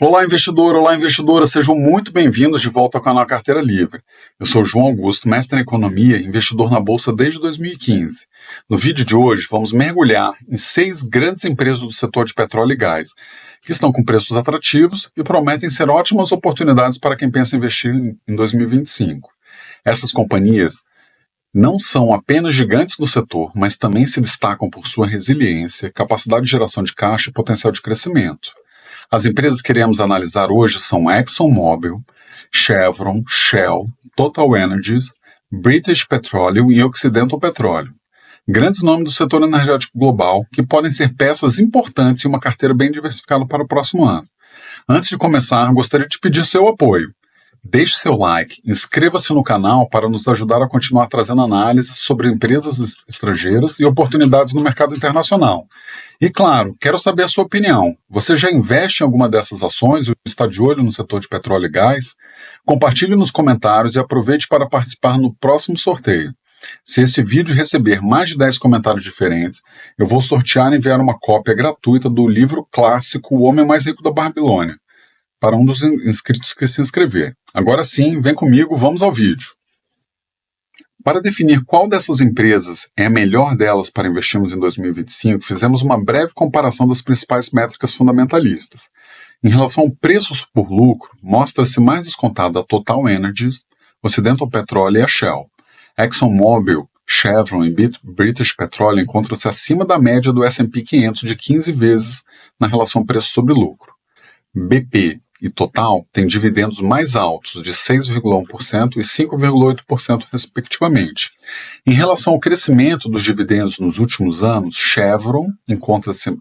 Olá, investidor! Olá, investidora! Sejam muito bem-vindos de volta ao canal Carteira Livre. Eu sou João Augusto, mestre em Economia e investidor na Bolsa desde 2015. No vídeo de hoje, vamos mergulhar em 6 grandes empresas do setor de petróleo e gás, que estão com preços atrativos e prometem ser ótimas oportunidades para quem pensa em investir em 2025. Essas companhias não são apenas gigantes no setor, mas também se destacam por sua resiliência, capacidade de geração de caixa e potencial de crescimento. As empresas que iremos analisar hoje são ExxonMobil, Chevron, Shell, TotalEnergies, British Petroleum e Occidental Petroleum. Grandes nomes do setor energético global que podem ser peças importantes em uma carteira bem diversificada para o próximo ano. Antes de começar, gostaria de pedir seu apoio. Deixe seu like, inscreva-se no canal para nos ajudar a continuar trazendo análises sobre empresas estrangeiras e oportunidades no mercado internacional. E claro, quero saber a sua opinião. Você já investe em alguma dessas ações ou está de olho no setor de petróleo e gás? Compartilhe nos comentários e aproveite para participar no próximo sorteio. Se esse vídeo receber mais de 10 comentários diferentes, eu vou sortear e enviar uma cópia gratuita do livro clássico O Homem Mais Rico da Babilônia para um dos inscritos que se inscrever. Agora sim, vem comigo, vamos ao vídeo. Para definir qual dessas empresas é a melhor delas para investirmos em 2025, fizemos uma breve comparação das principais métricas fundamentalistas. Em relação ao preço por lucro, mostra-se mais descontado a TotalEnergies, Occidental Petroleum e a Shell. ExxonMobil, Chevron e British Petroleum encontram-se acima da média do S&P 500 de 15 vezes na relação preço sobre lucro. BP e Total têm dividendos mais altos, de 6,1% e 5,8%, respectivamente. Em relação ao crescimento dos dividendos nos últimos anos, Chevron encontra-se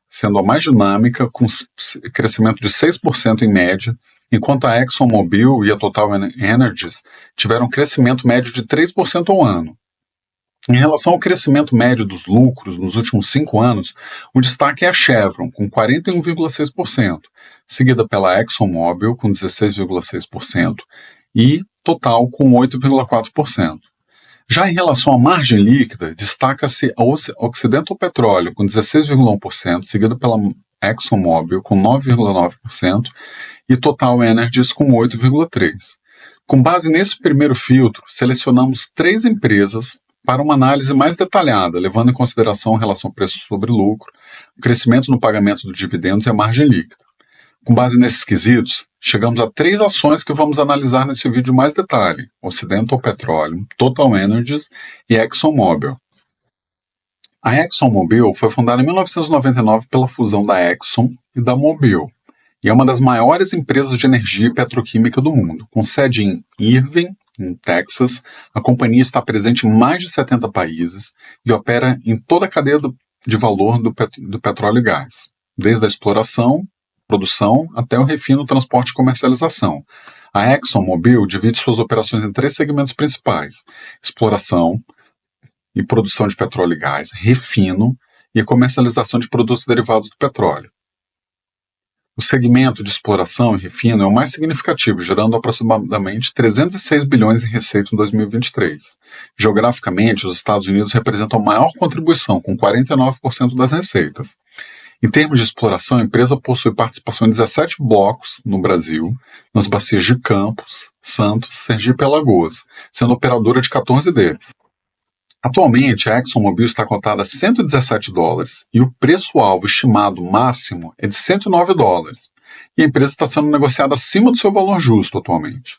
sendo a mais dinâmica, com crescimento de 6% em média, enquanto a ExxonMobil e a TotalEnergies tiveram crescimento médio de 3% ao ano. Em relação ao crescimento médio dos lucros nos últimos 5 anos, o destaque é a Chevron, com 41,6%, seguida pela ExxonMobil, com 16,6%, e Total, com 8,4%. Já em relação à margem líquida, destaca-se a Occidental Petroleum, com 16,1%, seguida pela ExxonMobil, com 9,9%, e TotalEnergies, com 8,3%. Com base nesse primeiro filtro, selecionamos 3 empresas para uma análise mais detalhada, levando em consideração a relação preço sobre lucro, o crescimento no pagamento dos dividendos e a margem líquida. Com base nesses quesitos, chegamos a 3 ações que vamos analisar nesse vídeo em mais detalhe: Occidental Petroleum, TotalEnergies e ExxonMobil. A ExxonMobil foi fundada em 1999 pela fusão da Exxon e da Mobil, e é uma das maiores empresas de energia petroquímica do mundo. Com sede em Irving, em Texas, a companhia está presente em mais de 70 países e opera em toda a cadeia de valor do petróleo e gás, desde a exploração, produção, até o refino, transporte e comercialização. A ExxonMobil divide suas operações em 3 segmentos principais: exploração e produção de petróleo e gás, refino e a comercialização de produtos derivados do petróleo. O segmento de exploração e refino é o mais significativo, gerando aproximadamente 306 bilhões em receita em 2023. Geograficamente, os Estados Unidos representam a maior contribuição, com 49% das receitas. Em termos de exploração, a empresa possui participação em 17 blocos no Brasil, nas bacias de Campos, Santos, Sergipe e Alagoas, sendo operadora de 14 deles. Atualmente, a ExxonMobil está cotada a $117 e o preço-alvo estimado máximo é de $109. E a empresa está sendo negociada acima do seu valor justo atualmente.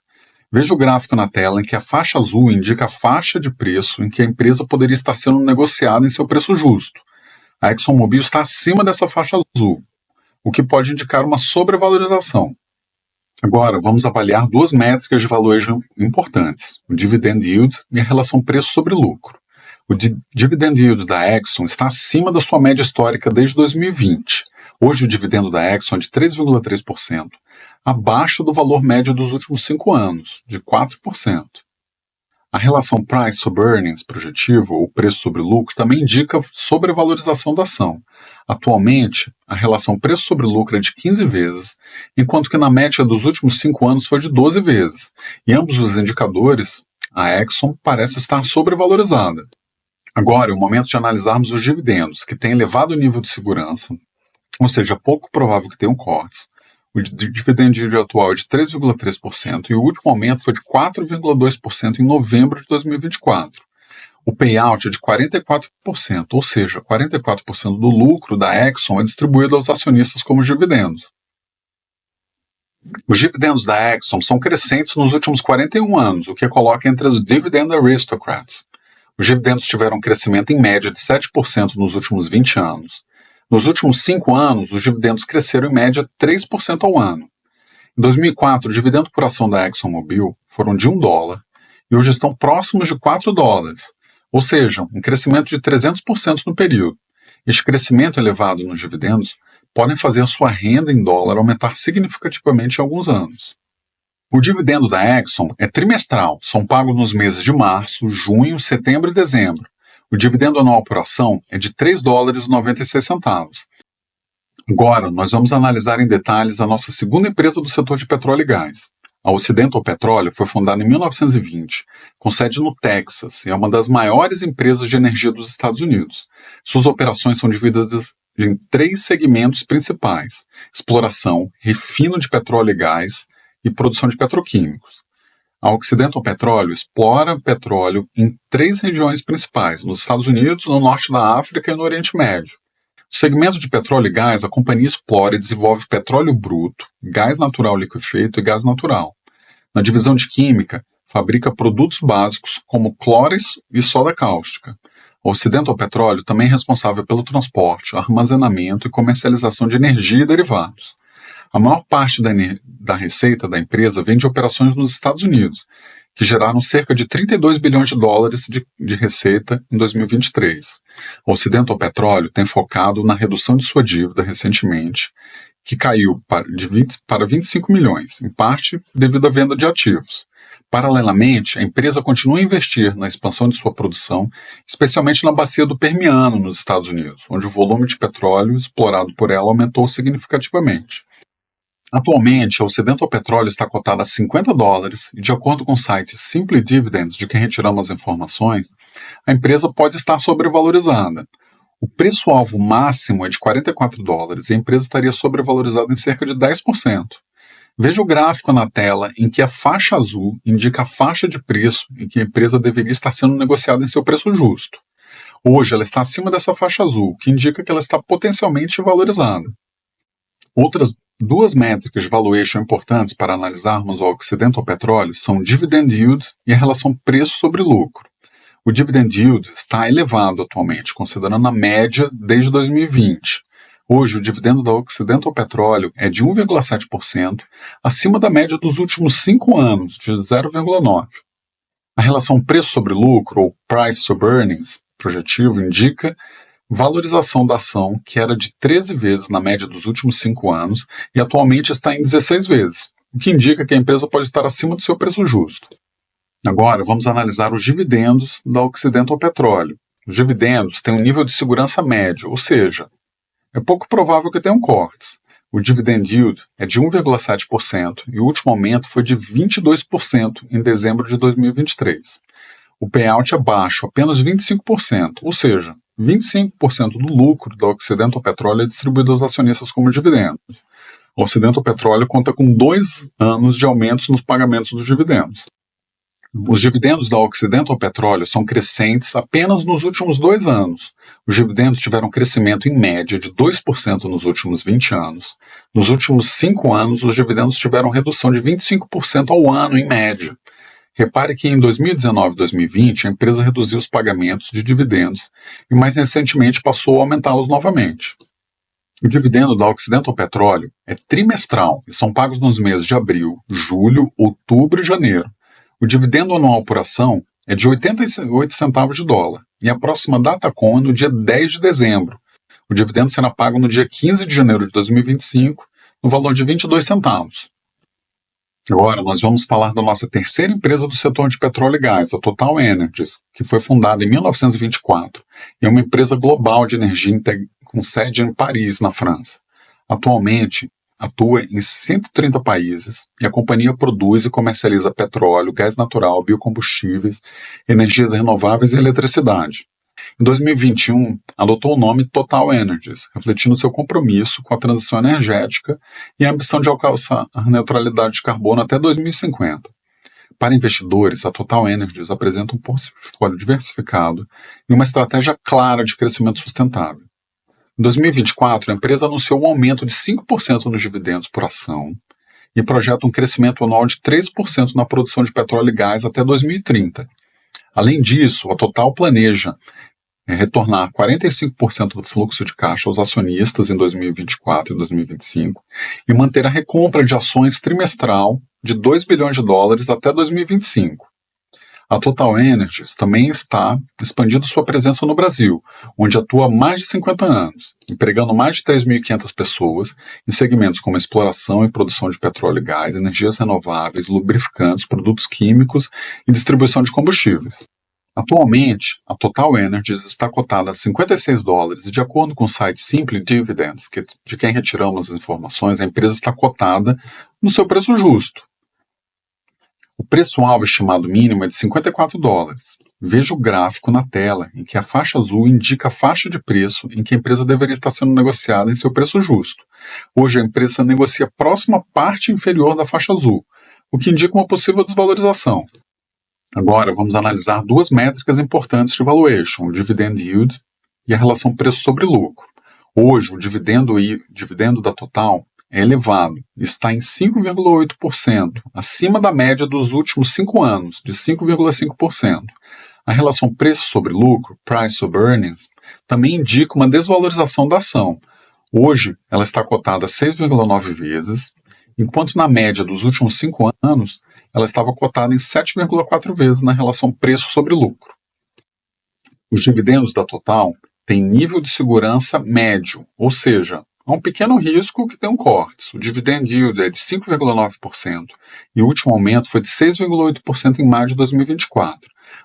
Veja o gráfico na tela em que a faixa azul indica a faixa de preço em que a empresa poderia estar sendo negociada em seu preço justo. A ExxonMobil está acima dessa faixa azul, o que pode indicar uma sobrevalorização. Agora, vamos avaliar 2 métricas de valuation importantes: o dividend yield e a relação preço sobre lucro. O dividend yield da Exxon está acima da sua média histórica desde 2020. Hoje o dividendo da Exxon é de 3,3%, abaixo do valor médio dos últimos 5 anos, de 4%. A relação price sobre earnings projetivo, ou preço sobre lucro, também indica sobrevalorização da ação. Atualmente, a relação preço sobre lucro é de 15 vezes, enquanto que na média dos últimos 5 anos foi de 12 vezes, e ambos os indicadores A Exxon parece estar sobrevalorizada. Agora é o momento de analisarmos os dividendos, que têm elevado nível de segurança, ou seja, pouco provável que tenham cortes. O dividend yield atual é de 3,3% e o último aumento foi de 4,2% em novembro de 2024. O payout é de 44%, ou seja, 44% do lucro da Exxon é distribuído aos acionistas como dividendos. Os dividendos da Exxon são crescentes nos últimos 41 anos, o que a coloca entre as Dividend Aristocrats. Os dividendos tiveram um crescimento em média de 7% nos últimos 20 anos. Nos últimos 5 anos, os dividendos cresceram em média 3% ao ano. Em 2004, o dividendo por ação da ExxonMobil foram de $1 e hoje estão próximos de $4, ou seja, um crescimento de 300% no período. Este crescimento elevado nos dividendos podem fazer a sua renda em dólar aumentar significativamente em alguns anos. O dividendo da Exxon é trimestral, são pagos nos meses de março, junho, setembro e dezembro. O dividendo anual por ação é de $3,96. Agora, nós vamos analisar em detalhes a nossa segunda empresa do setor de petróleo e gás. A Occidental Petroleum foi fundada em 1920, com sede no Texas, e é uma das maiores empresas de energia dos Estados Unidos. Suas operações são divididas em 3 segmentos principais: exploração, refino de petróleo e gás e produção de petroquímicos. A Occidental Petroleum explora petróleo em 3 regiões principais, nos Estados Unidos, no norte da África e no Oriente Médio. No segmento de petróleo e gás, a companhia explora e desenvolve petróleo bruto, gás natural liquefeito e gás natural. Na divisão de química, fabrica produtos básicos como clores e soda cáustica. A Occidental Petroleum também é responsável pelo transporte, armazenamento e comercialização de energia e derivados. A maior parte da receita da empresa vem de operações nos Estados Unidos, que geraram cerca de $32 bilhões de receita em 2023. A Occidental Petroleum tem focado na redução de sua dívida recentemente, que caiu para 25 milhões, em parte devido à venda de ativos. Paralelamente, a empresa continua a investir na expansão de sua produção, especialmente na bacia do Permiano, nos Estados Unidos, onde o volume de petróleo explorado por ela aumentou significativamente. Atualmente, a Occidental Petroleum está cotada a $50 e, de acordo com o site Simply Dividends, de quem retiramos as informações, a empresa pode estar sobrevalorizada. O preço-alvo máximo é de $44 e a empresa estaria sobrevalorizada em cerca de 10%. Veja o gráfico na tela em que a faixa azul indica a faixa de preço em que a empresa deveria estar sendo negociada em seu preço justo. Hoje ela está acima dessa faixa azul, que indica que ela está potencialmente valorizada. Outras 2 métricas de valuation importantes para analisarmos o Occidental Petroleum são o Dividend Yield e a relação preço sobre lucro. O Dividend Yield está elevado atualmente, considerando a média desde 2020. Hoje, o dividendo da Occidental Petroleum é de 1,7%, acima da média dos últimos 5 anos, de 0,9%. A relação preço sobre lucro, ou Price sobre Earnings, projetivo, indica valorização da ação, que era de 13 vezes na média dos últimos 5 anos e atualmente está em 16 vezes, o que indica que a empresa pode estar acima do seu preço justo. Agora, vamos analisar os dividendos da Occidental Petroleum. Os dividendos têm um nível de segurança médio, ou seja, é pouco provável que tenham cortes. O dividend yield é de 1,7% e o último aumento foi de 22% em dezembro de 2023. O payout é baixo, apenas 25%, ou seja, 25% do lucro da Occidental Petroleum é distribuído aos acionistas como dividendos. A Occidental Petroleum conta com 2 anos de aumentos nos pagamentos dos dividendos. Os dividendos da Occidental Petroleum são crescentes apenas nos últimos 2 anos. Os dividendos tiveram crescimento em média de 2% nos últimos 20 anos. Nos últimos 5 anos, os dividendos tiveram redução de 25% ao ano, em média. Repare que em 2019 e 2020 a empresa reduziu os pagamentos de dividendos e mais recentemente passou a aumentá-los novamente. O dividendo da Occidental Petroleum é trimestral e são pagos nos meses de abril, julho, outubro e janeiro. O dividendo anual por ação é de 88 centavos de dólar e a próxima data com é no dia 10 de dezembro. O dividendo será pago no dia 15 de janeiro de 2025, no valor de 22 centavos. Agora nós vamos falar da nossa terceira empresa do setor de petróleo e gás, a Total Energies, que foi fundada em 1924 e é uma empresa global de energia com sede em Paris, na França. Atualmente, atua em 130 países e a companhia produz e comercializa petróleo, gás natural, biocombustíveis, energias renováveis e eletricidade. Em 2021, adotou o nome Total Energies, refletindo seu compromisso com a transição energética e a ambição de alcançar a neutralidade de carbono até 2050. Para investidores, a Total Energies apresenta um portfólio diversificado e uma estratégia clara de crescimento sustentável. Em 2024, a empresa anunciou um aumento de 5% nos dividendos por ação e projeta um crescimento anual de 3% na produção de petróleo e gás até 2030. Além disso, a Total planeja retornar 45% do fluxo de caixa aos acionistas em 2024 e 2025 e manter a recompra de ações trimestral de 2 bilhões de dólares até 2025. A Total Energies também está expandindo sua presença no Brasil, onde atua há mais de 50 anos, empregando mais de 3.500 pessoas em segmentos como exploração e produção de petróleo e gás, energias renováveis, lubrificantes, produtos químicos e distribuição de combustíveis. Atualmente, a Total Energies está cotada a $56 e, de acordo com o site Simply Dividends, de quem retiramos as informações, a empresa está cotada no seu preço justo. O preço-alvo estimado mínimo é de $54. Veja o gráfico na tela, em que a faixa azul indica a faixa de preço em que a empresa deveria estar sendo negociada em seu preço justo. Hoje, a empresa negocia próximo à parte inferior da faixa azul, o que indica uma possível desvalorização. Agora, vamos analisar duas métricas importantes de valuation, o dividend yield e a relação preço sobre lucro. Hoje, o dividendo da Total é elevado, está em 5,8%, acima da média dos últimos 5 anos, de 5,5%. A relação preço sobre lucro, price sobre earnings, também indica uma desvalorização da ação. Hoje, ela está cotada a 6,9 vezes, enquanto na média dos últimos 5 anos, ela estava cotada em 7,4 vezes na relação preço sobre lucro. Os dividendos da Total têm nível de segurança médio, ou seja, há um pequeno risco que tem cortes. O dividend yield é de 5,9% e o último aumento foi de 6,8% em maio de 2024.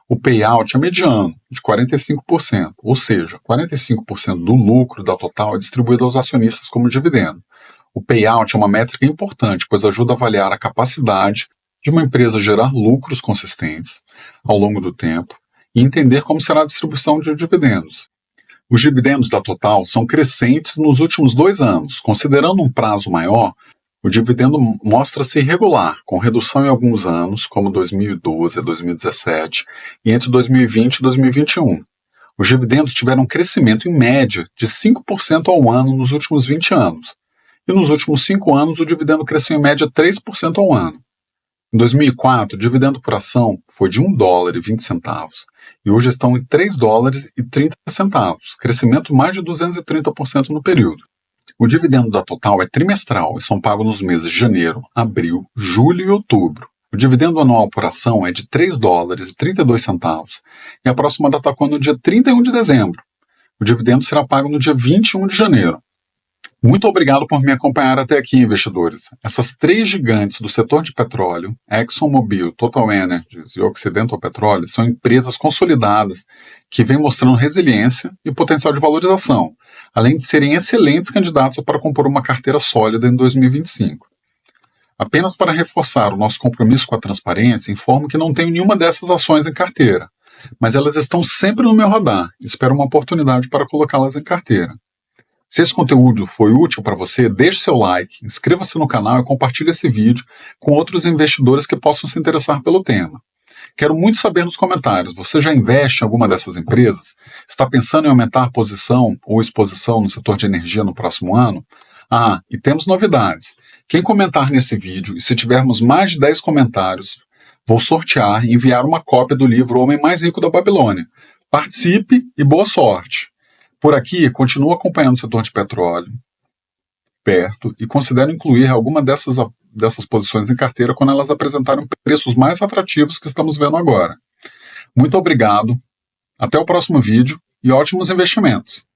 O payout é mediano, de 45%, ou seja, 45% do lucro da Total é distribuído aos acionistas como dividendo. O payout é uma métrica importante, pois ajuda a avaliar a capacidade de uma empresa gerar lucros consistentes ao longo do tempo e entender como será a distribuição de dividendos. Os dividendos da Total são crescentes nos últimos 2 anos. Considerando um prazo maior, o dividendo mostra-se irregular, com redução em alguns anos, como 2012 a 2017, e entre 2020 e 2021. Os dividendos tiveram um crescimento em média de 5% ao ano nos últimos 20 anos. E nos últimos 5 anos, o dividendo cresceu em média 3% ao ano. Em 2004, o dividendo por ação foi de $1,20 e hoje estão em $3,30, crescimento mais de 230% no período. O dividendo da Total é trimestral e são pagos nos meses de janeiro, abril, julho e outubro. O dividendo anual por ação é de $3,32 e a próxima data é no dia 31 de dezembro. O dividendo será pago no dia 21 de janeiro. Muito obrigado por me acompanhar até aqui, investidores. Essas 3 gigantes do setor de petróleo, ExxonMobil, Total Energies e Occidental Petroleum, são empresas consolidadas que vêm mostrando resiliência e potencial de valorização, além de serem excelentes candidatos para compor uma carteira sólida em 2025. Apenas para reforçar o nosso compromisso com a transparência, informo que não tenho nenhuma dessas ações em carteira, mas elas estão sempre no meu radar e espero uma oportunidade para colocá-las em carteira. Se esse conteúdo foi útil para você, deixe seu like, inscreva-se no canal e compartilhe esse vídeo com outros investidores que possam se interessar pelo tema. Quero muito saber nos comentários, você já investe em alguma dessas empresas? Está pensando em aumentar a posição ou exposição no setor de energia no próximo ano? Ah, e temos novidades. Quem comentar nesse vídeo, e se tivermos mais de 10 comentários, vou sortear e enviar uma cópia do livro O Homem Mais Rico da Babilônia. Participe e boa sorte! Por aqui, continuo acompanhando o setor de petróleo perto e considero incluir alguma dessas posições em carteira quando elas apresentarem preços mais atrativos que estamos vendo agora. Muito obrigado, até o próximo vídeo e ótimos investimentos!